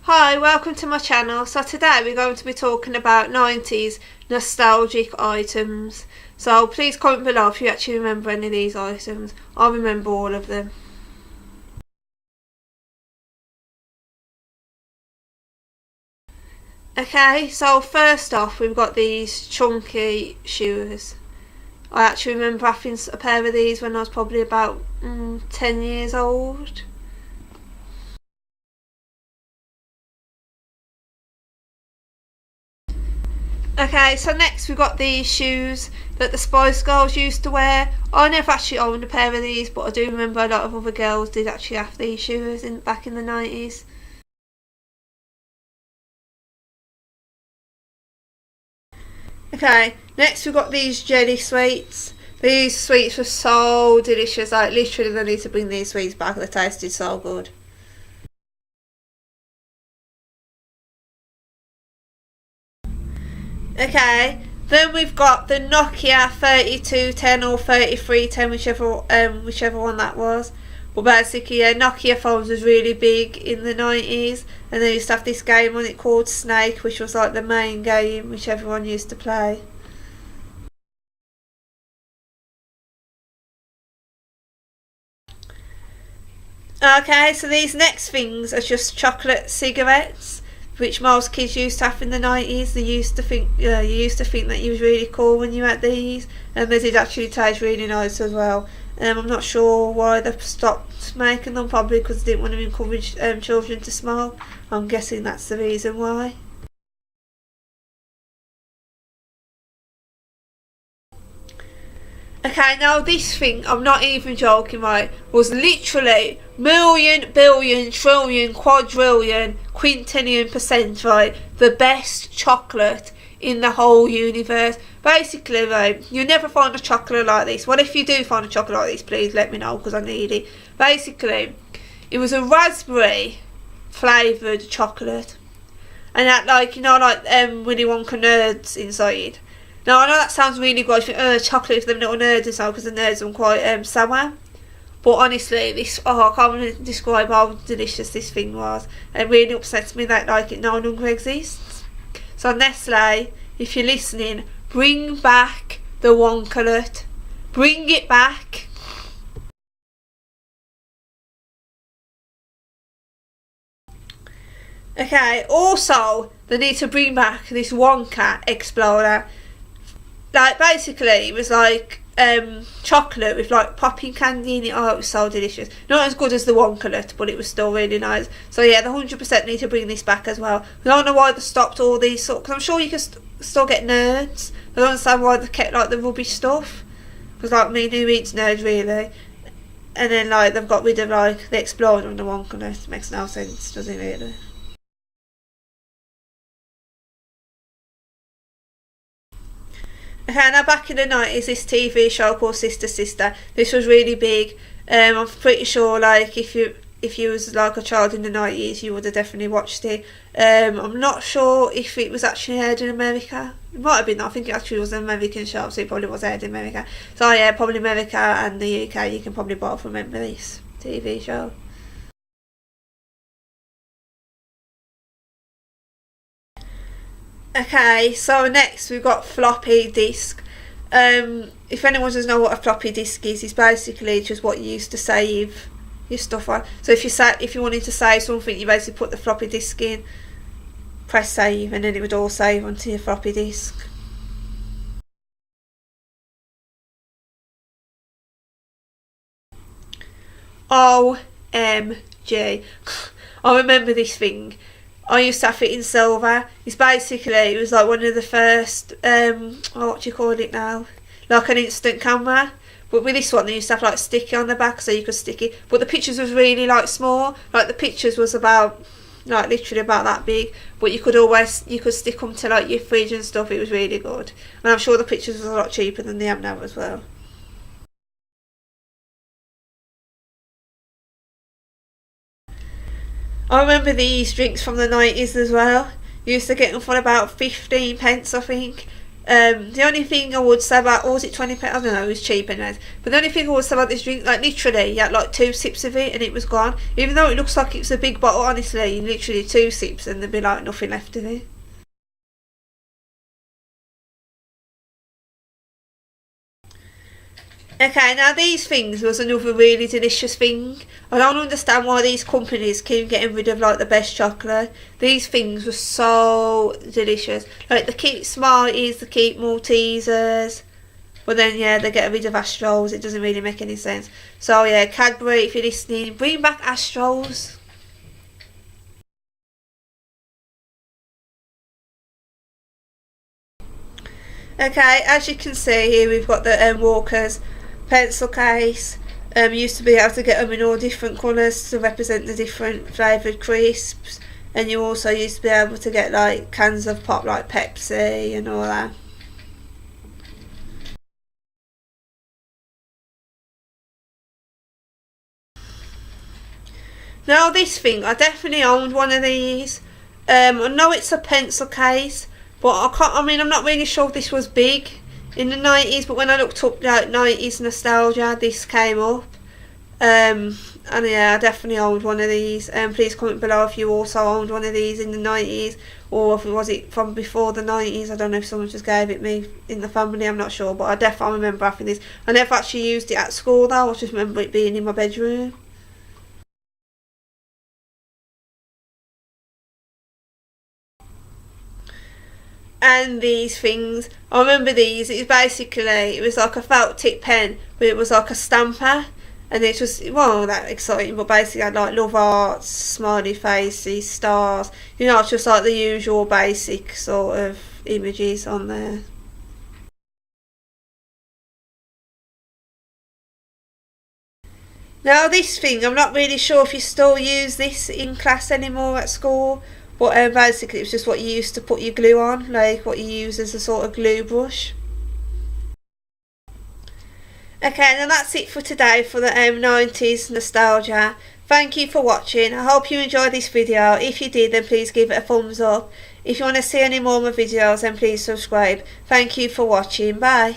Hi, welcome to my channel. So today we're going to be talking about 90s nostalgic items. So please comment below if you actually remember any of these items. I remember all of them. Okay, so first off we've got these chunky shoes. I actually remember having a pair of these when I was probably about 10 years old. Okay, so next we've got these shoes that the Spice Girls used to wear. I never actually owned a pair of these, but I do remember a lot of other girls did actually have these shoes back in the 90s. Okay, next we've got these jelly sweets. These sweets were so delicious, like literally they need to bring these sweets back, they tasted so good. Okay, then we've got the Nokia 3210 or 3310, whichever one that was. But basically, yeah, Nokia phones was really big in the 90s, and they used to have this game on it called Snake, which was like the main game which everyone used to play. Okay, so these next things are just chocolate cigarettes, which most kids used to have in the 90s. They used to think, you used to think that you was really cool when you had these, and they did actually taste really nice as well. I'm not sure why they stopped making them, probably because they didn't want to encourage children to smoke. I'm guessing that's the reason why. Okay, now this thing, I'm not even joking, right, was literally million, billion, trillion, quadrillion, quintillion percent, right, the best chocolate in the whole universe. Basically, right, you never find a chocolate like this. Well, if you do find a chocolate like this, please let me know because I need it. Basically, it was a raspberry flavoured chocolate. And that, like, you know, like Willy Wonka nerds inside. Now, I know that sounds really good. You think, chocolate for them little nerds inside because the nerds are quite sour. But honestly, I can't really describe how delicious this thing was. It really upsets me that, like, it no longer exists. So Nestle, if you're listening, bring back the Wonkalet. Bring it back. Okay, also, they need to bring back this Wonka Explorer. Like, basically, it was like chocolate with like popping candy in it. Oh, it was so delicious. Not as good as the Wonkalet, but it was still really nice. So yeah, they 100% need to bring this back as well. I don't know why they stopped all these because I'm sure you can still get nerds. I don't understand why they kept like the rubbish stuff. Because like me, who eats nerds really? And then like they've got rid of like the Explorer and the Wonkalet. Makes no sense, does it really? Okay, now back in the 90s, this TV show called Sister Sister, this was really big. I'm pretty sure, like, if you was like a child in the 90s, you would have definitely watched it. I'm not sure if it was actually aired in America. It might have been. I think it actually was an American show, so it probably was aired in America. So yeah, probably America and the UK. You can probably both remember this TV show. Okay, so next we've got floppy disk. If anyone doesn't know what a floppy disk is, it's basically just what you used to save your stuff on. So if you wanted to save something, you basically put the floppy disk in, press save, and then it would all save onto your floppy disk. OMG. I remember this thing. I used to have it in silver. It was like one of the first, what do you call it now? Like an instant camera. But with this one, they used to have like sticky on the back so you could stick it. But the pictures was really like small. Like the pictures was about, like literally about that big. But you could stick them to like your fridge and stuff. It was really good. And I'm sure the pictures was a lot cheaper than they have now as well. I remember these drinks from the 90s as well. You used to get them for about 15 pence, I think. The only thing I would say about, or was it £20? I don't know, it was cheap anyways. But the only thing I would say about this drink, like literally, you had like 2 sips of it and it was gone. Even though it looks like it's a big bottle, honestly, literally 2 sips and there'd be like nothing left of it. Okay, now these things was another really delicious thing. I don't understand why these companies keep getting rid of like the best chocolate. These things were so delicious. Like the Keep Smarties, the Keep Maltesers. But then yeah, they get rid of Astros. It doesn't really make any sense. So yeah, Cadbury, if you're listening, bring back Astros. Okay, as you can see here, we've got the Walker's pencil case. Used to be able to get them in all different colours to represent the different flavoured crisps, and you also used to be able to get like cans of pop like Pepsi and all that. Now this thing, I definitely owned one of these. I know it's a pencil case, but I'm not really sure if this was big in the 90s, but when I looked up like 90s nostalgia, this came up. And yeah, I definitely owned one of these. Please comment below if you also owned one of these in the 90s, or if it was it from before the 90s. I don't know if someone just gave it me in the family, I'm not sure, but I definitely remember having this. I never actually used it at school though, I just remember it being in my bedroom. And these things, I remember these, it was like a felt tip pen, but it was like a stamper, and it was, well, that exciting, but basically I had like love hearts, smiley faces, stars, just like the usual basic sort of images on there. Now this thing, I'm not really sure if you still use this in class anymore at school, but basically it's just what you used to put your glue on, like what you use as a sort of glue brush. Okay, then that's it for today for the 90s nostalgia. Thank you for watching. I hope you enjoyed this video. If you did, then please give it a thumbs up. If you want to see any more of my videos, then please subscribe. Thank you for watching. Bye.